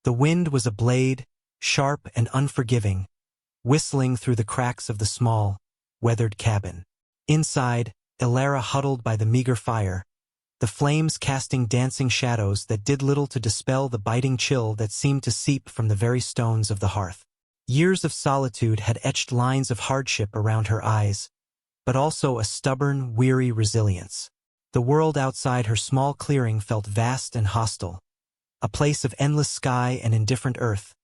The wind was a blade, sharp and unforgiving, whistling through the cracks of the small, weathered cabin. Inside, Ilara huddled by the meager fire, the flames casting dancing shadows that did little to dispel the biting chill that seemed to seep from the very stones of the hearth. Years of solitude had etched lines of hardship around her eyes, but also a stubborn, weary resilience. The world outside her small clearing felt vast and hostile, a place of endless sky and indifferent earth,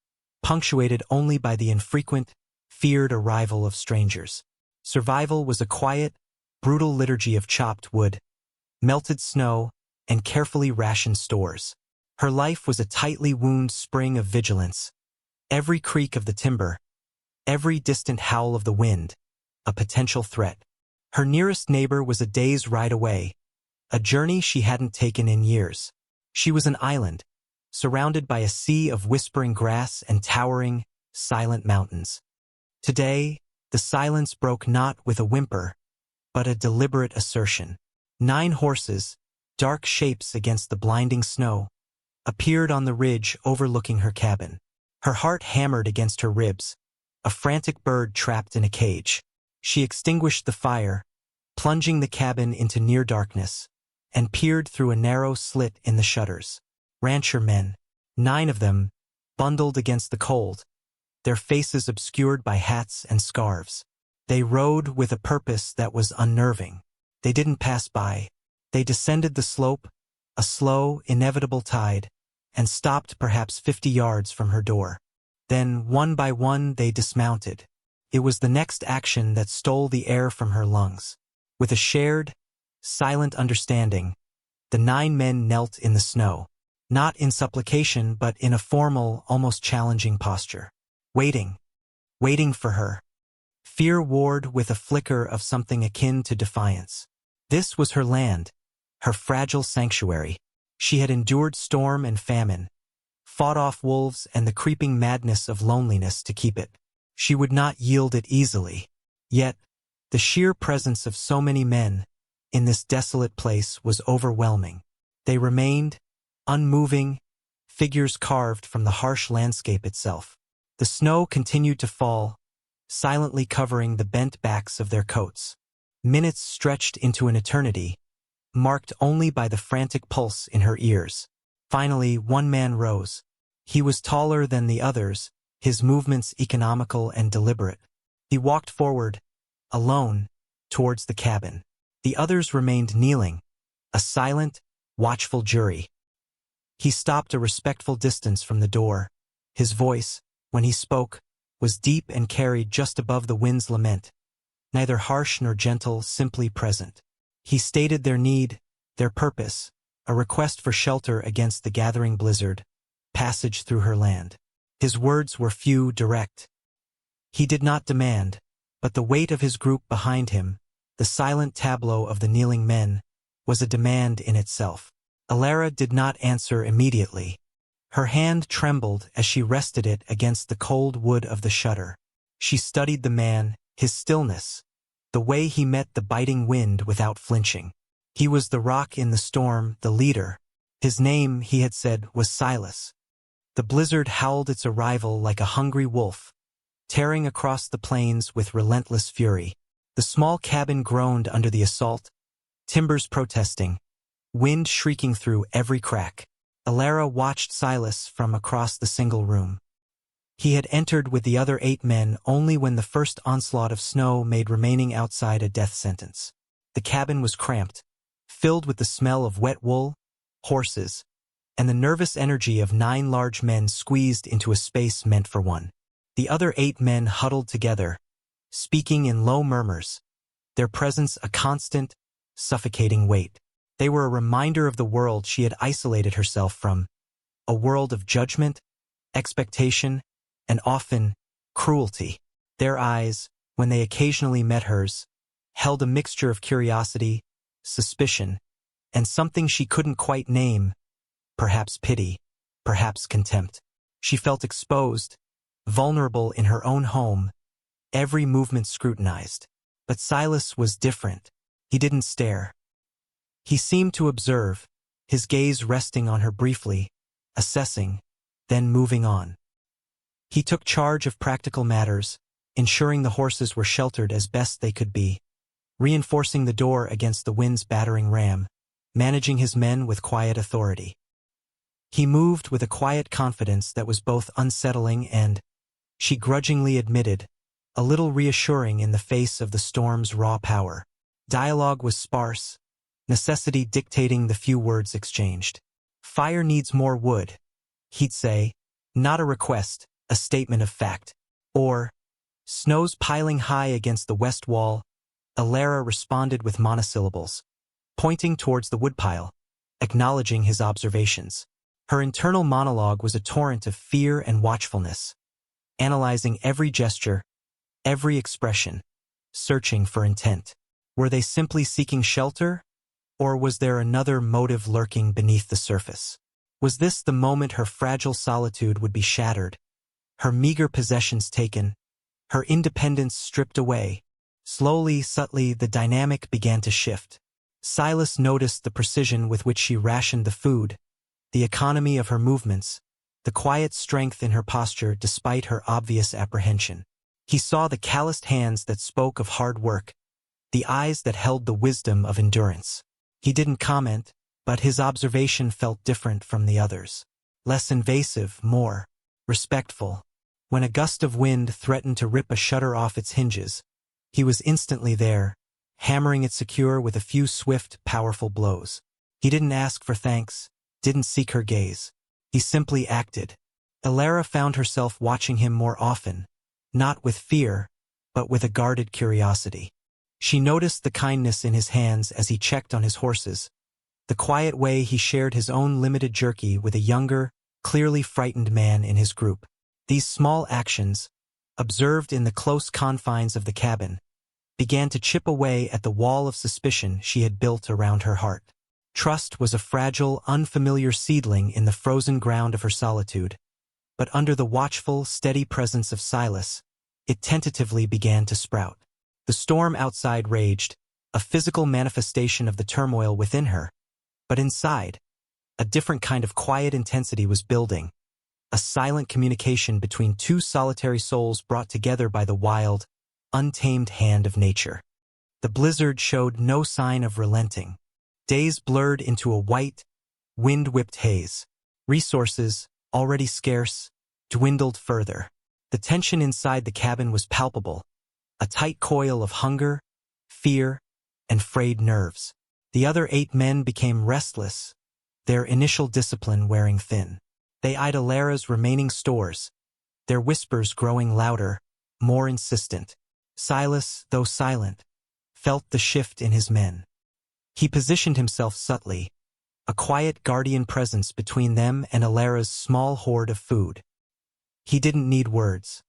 punctuated only by the infrequent, feared arrival of strangers. Survival was a quiet, brutal liturgy of chopped wood, melted snow, and carefully rationed stores. Her life was a tightly wound spring of vigilance. Every creak of the timber, every distant howl of the wind, a potential threat. Her nearest neighbor was a day's ride away, a journey she hadn't taken in years. She was an island, surrounded by a sea of whispering grass and towering, silent mountains. Today, the silence broke not with a whimper, but a deliberate assertion. 9 horses, dark shapes against the blinding snow, appeared on the ridge overlooking her cabin. Her heart hammered against her ribs, a frantic bird trapped in a cage. She extinguished the fire, plunging the cabin into near darkness, and peered through a narrow slit in the shutters. Rancher men, 9 of them, bundled against the cold, their faces obscured by hats and scarves. They rode with a purpose that was unnerving. They didn't pass by. They descended the slope, a slow, inevitable tide, and stopped perhaps 50 yards from her door. Then, one by one, they dismounted. It was the next action that stole the air from her lungs. With a shared, silent understanding, the 9 men knelt in the snow, not in supplication but in a formal, almost challenging posture. Waiting for her. Fear warred with a flicker of something akin to defiance. This was her land, her fragile sanctuary. She had endured storm and famine, fought off wolves and the creeping madness of loneliness to keep it. She would not yield it easily. Yet, the sheer presence of so many men in this desolate place was overwhelming. They remained, unmoving, figures carved from the harsh landscape itself. The snow continued to fall, silently covering the bent backs of their coats. Minutes stretched into an eternity, marked only by the frantic pulse in her ears. Finally, one man rose. He was taller than the others, his movements economical and deliberate. He walked forward, alone, towards the cabin. The others remained kneeling, a silent, watchful jury. He stopped a respectful distance from the door. His voice, when he spoke, was deep and carried just above the wind's lament, neither harsh nor gentle, simply present. He stated their need, their purpose, a request for shelter against the gathering blizzard, passage through her land. His words were few, direct. He did not demand, but the weight of his group behind him, the silent tableau of the kneeling men, was a demand in itself. Ilara did not answer immediately. Her hand trembled as she rested it against the cold wood of the shutter. She studied the man, his stillness, the way he met the biting wind without flinching. He was the rock in the storm, the leader. His name, he had said, was Silas. The blizzard howled its arrival like a hungry wolf, tearing across the plains with relentless fury. The small cabin groaned under the assault, timbers protesting, wind shrieking through every crack. Ilara watched Silas from across the single room. He had entered with the other 8 men only when the first onslaught of snow made remaining outside a death sentence. The cabin was cramped, filled with the smell of wet wool, horses, and the nervous energy of 9 large men squeezed into a space meant for one. The other 8 men huddled together, speaking in low murmurs, their presence a constant, suffocating weight. They were a reminder of the world she had isolated herself from, a world of judgment, expectation, and often cruelty. Their eyes, when they occasionally met hers, held a mixture of curiosity, suspicion, and something she couldn't quite name, perhaps pity, perhaps contempt. She felt exposed, vulnerable in her own home, every movement scrutinized. But Silas was different. He didn't stare. He seemed to observe, his gaze resting on her briefly, assessing, then moving on. He took charge of practical matters, ensuring the horses were sheltered as best they could be, reinforcing the door against the wind's battering ram, managing his men with quiet authority. He moved with a quiet confidence that was both unsettling and, she grudgingly admitted, a little reassuring in the face of the storm's raw power. Dialogue was sparse, necessity dictating the few words exchanged. "Fire needs more wood," he'd say, not a request, a statement of fact. Or, "Snow's piling high against the west wall," Alara responded with monosyllables, pointing towards the woodpile, acknowledging his observations. Her internal monologue was a torrent of fear and watchfulness, analyzing every gesture, every expression, searching for intent. Were they simply seeking shelter, or was there another motive lurking beneath the surface? Was this the moment her fragile solitude would be shattered, her meager possessions taken, her independence stripped away? Slowly, subtly, the dynamic began to shift. Silas noticed the precision with which she rationed the food, the economy of her movements, the quiet strength in her posture despite her obvious apprehension. He saw the calloused hands that spoke of hard work, the eyes that held the wisdom of endurance. He didn't comment, but his observation felt different from the others. Less invasive, more respectful. When a gust of wind threatened to rip a shutter off its hinges, he was instantly there, hammering it secure with a few swift, powerful blows. He didn't ask for thanks, didn't seek her gaze. He simply acted. Alara found herself watching him more often, not with fear, but with a guarded curiosity. She noticed the kindness in his hands as he checked on his horses, the quiet way he shared his own limited jerky with a younger, clearly frightened man in his group. These small actions, observed in the close confines of the cabin, began to chip away at the wall of suspicion she had built around her heart. Trust was a fragile, unfamiliar seedling in the frozen ground of her solitude, but under the watchful, steady presence of Silas, it tentatively began to sprout. The storm outside raged, a physical manifestation of the turmoil within her, but inside, a different kind of quiet intensity was building, a silent communication between two solitary souls brought together by the wild, untamed hand of nature. The blizzard showed no sign of relenting. Days blurred into a white, wind-whipped haze. Resources, already scarce, dwindled further. The tension inside the cabin was palpable, a tight coil of hunger, fear, and frayed nerves. The other 8 men became restless, their initial discipline wearing thin. They eyed Alara's remaining stores, their whispers growing louder, more insistent. Silas, though silent, felt the shift in his men. He positioned himself subtly, a quiet guardian presence between them and Alara's small hoard of food. He didn't need words.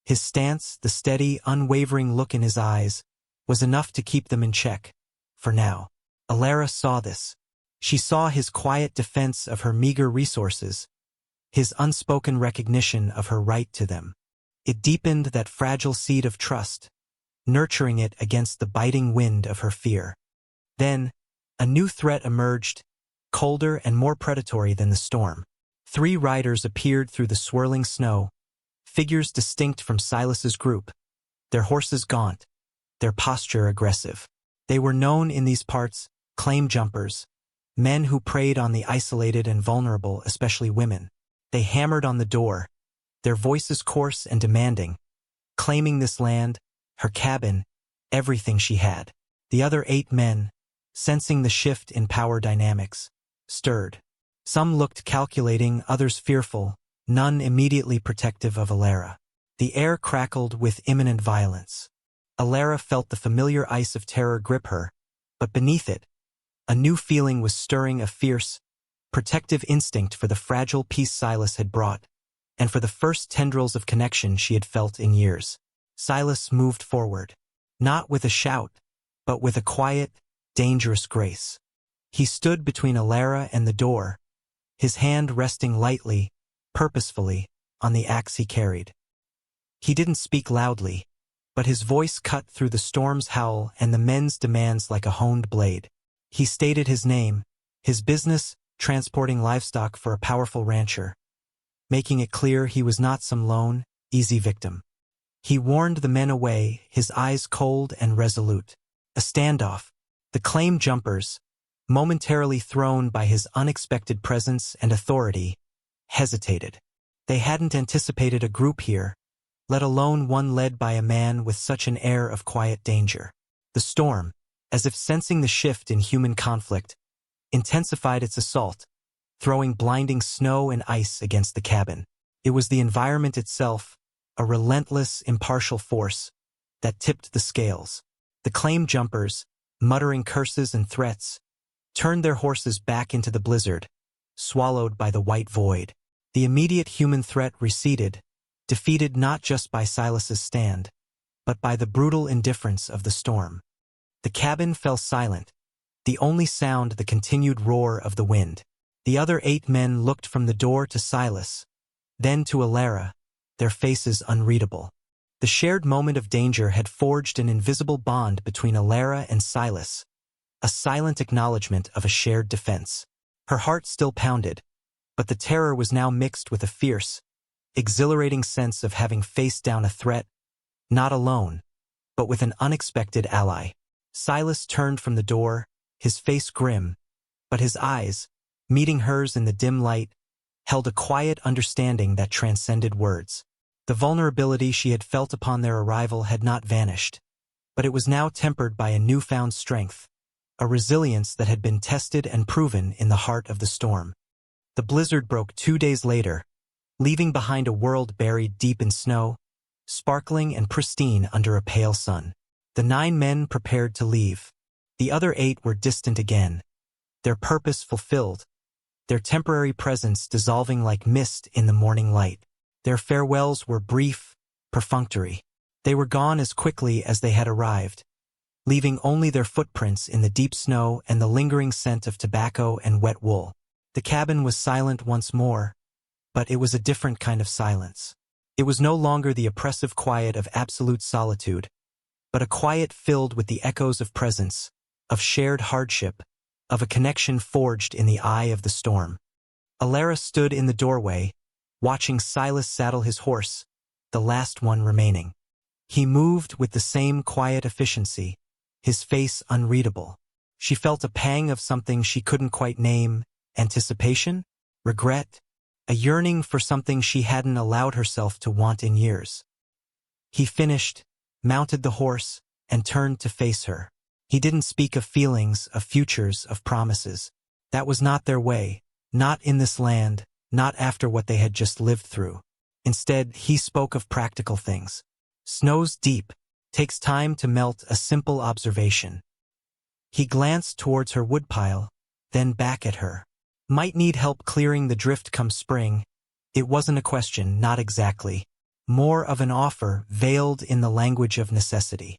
His stance, the steady, unwavering look in his eyes, was enough to keep them in check, for now. Alara saw this. She saw his quiet defense of her meager resources, his unspoken recognition of her right to them. It deepened that fragile seed of trust, nurturing it against the biting wind of her fear. Then, a new threat emerged, colder and more predatory than the storm. 3 riders appeared through the swirling snow, figures distinct from Silas's group, their horses gaunt, their posture aggressive. They were known in these parts, claim jumpers, men who preyed on the isolated and vulnerable, especially women. They hammered on the door, their voices coarse and demanding, claiming this land, her cabin, everything she had. The other 8 men, sensing the shift in power dynamics, stirred. Some looked calculating, others fearful, none immediately protective of Alara. The air crackled with imminent violence. Alara felt the familiar ice of terror grip her, but beneath it, a new feeling was stirring, a fierce, protective instinct for the fragile peace Silas had brought, and for the first tendrils of connection she had felt in years. Silas moved forward, not with a shout, but with a quiet, dangerous grace. He stood between Alara and the door, his hand resting lightly, purposefully, on the axe he carried. He didn't speak loudly, but his voice cut through the storm's howl and the men's demands like a honed blade. He stated his name, his business, transporting livestock for a powerful rancher, making it clear he was not some lone, easy victim. He warned the men away, his eyes cold and resolute. A standoff. The claim jumpers, momentarily thrown by his unexpected presence and authority, hesitated. They hadn't anticipated a group here, let alone one led by a man with such an air of quiet danger. The storm, as if sensing the shift in human conflict, intensified its assault, throwing blinding snow and ice against the cabin. It was the environment itself, a relentless, impartial force, that tipped the scales. The claim jumpers, muttering curses and threats, turned their horses back into the blizzard, swallowed by the white void. The immediate human threat receded, defeated not just by Silas's stand, but by the brutal indifference of the storm. The cabin fell silent, the only sound the continued roar of the wind. The other 8 men looked from the door to Silas, then to Alara, their faces unreadable. The shared moment of danger had forged an invisible bond between Alara and Silas, a silent acknowledgement of a shared defense. Her heart still pounded, but the terror was now mixed with a fierce, exhilarating sense of having faced down a threat, not alone, but with an unexpected ally. Silas turned from the door, his face grim, but his eyes, meeting hers in the dim light, held a quiet understanding that transcended words. The vulnerability she had felt upon their arrival had not vanished, but it was now tempered by a newfound strength, a resilience that had been tested and proven in the heart of the storm. The blizzard broke 2 days later, leaving behind a world buried deep in snow, sparkling and pristine under a pale sun. The 9 men prepared to leave. The other 8 were distant again, their purpose fulfilled, their temporary presence dissolving like mist in the morning light. Their farewells were brief, perfunctory. They were gone as quickly as they had arrived, leaving only their footprints in the deep snow and the lingering scent of tobacco and wet wool. The cabin was silent once more, but it was a different kind of silence. It was no longer the oppressive quiet of absolute solitude, but a quiet filled with the echoes of presence, of shared hardship, of a connection forged in the eye of the storm. Alara stood in the doorway, watching Silas saddle his horse, the last one remaining. He moved with the same quiet efficiency, his face unreadable. She felt a pang of something she couldn't quite name, anticipation, regret, a yearning for something she hadn't allowed herself to want in years. He finished, mounted the horse, and turned to face her. He didn't speak of feelings, of futures, of promises. That was not their way, not in this land, not after what they had just lived through. Instead, he spoke of practical things. Snow's deep, takes time to melt, a simple observation. He glanced towards her woodpile, then back at her. Might need help clearing the drift come spring. It wasn't a question, not exactly. More of an offer, veiled in the language of necessity.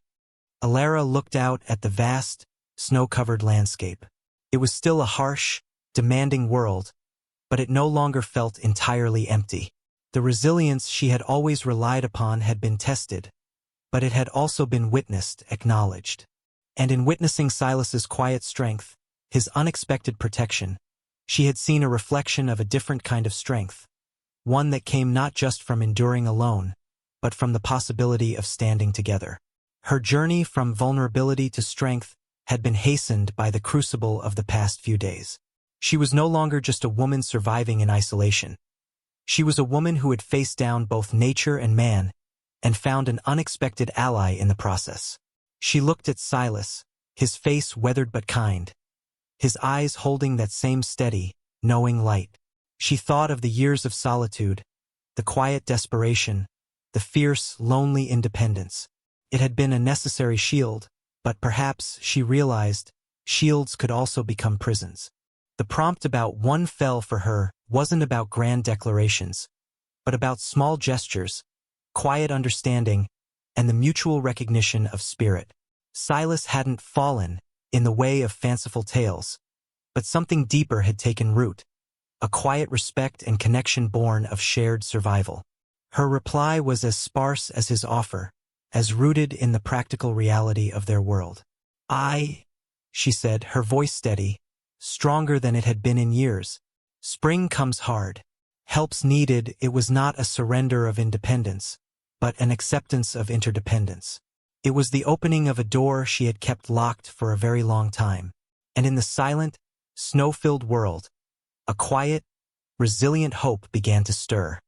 Alara looked out at the vast, snow-covered landscape. It was still a harsh, demanding world, but it no longer felt entirely empty. The resilience she had always relied upon had been tested, but it had also been witnessed, acknowledged. And in witnessing Silas's quiet strength, his unexpected protection, she had seen a reflection of a different kind of strength, one that came not just from enduring alone, but from the possibility of standing together. Her journey from vulnerability to strength had been hastened by the crucible of the past few days. She was no longer just a woman surviving in isolation. She was a woman who had faced down both nature and man, and found an unexpected ally in the process. She looked at Silas, his face weathered but kind, his eyes holding that same steady, knowing light. She thought of the years of solitude, the quiet desperation, the fierce, lonely independence. It had been a necessary shield, but perhaps, she realized, shields could also become prisons. The prompt about one fell for her wasn't about grand declarations, but about small gestures, quiet understanding, and the mutual recognition of spirit. Silas hadn't fallen in the way of fanciful tales, but something deeper had taken root, a quiet respect and connection born of shared survival. Her reply was as sparse as his offer, as rooted in the practical reality of their world. She said, her voice steady, stronger than it had been in years. Spring comes hard. Help's needed, it was not a surrender of independence, but an acceptance of interdependence. It was the opening of a door she had kept locked for a very long time. And in the silent, snow-filled world, a quiet, resilient hope began to stir.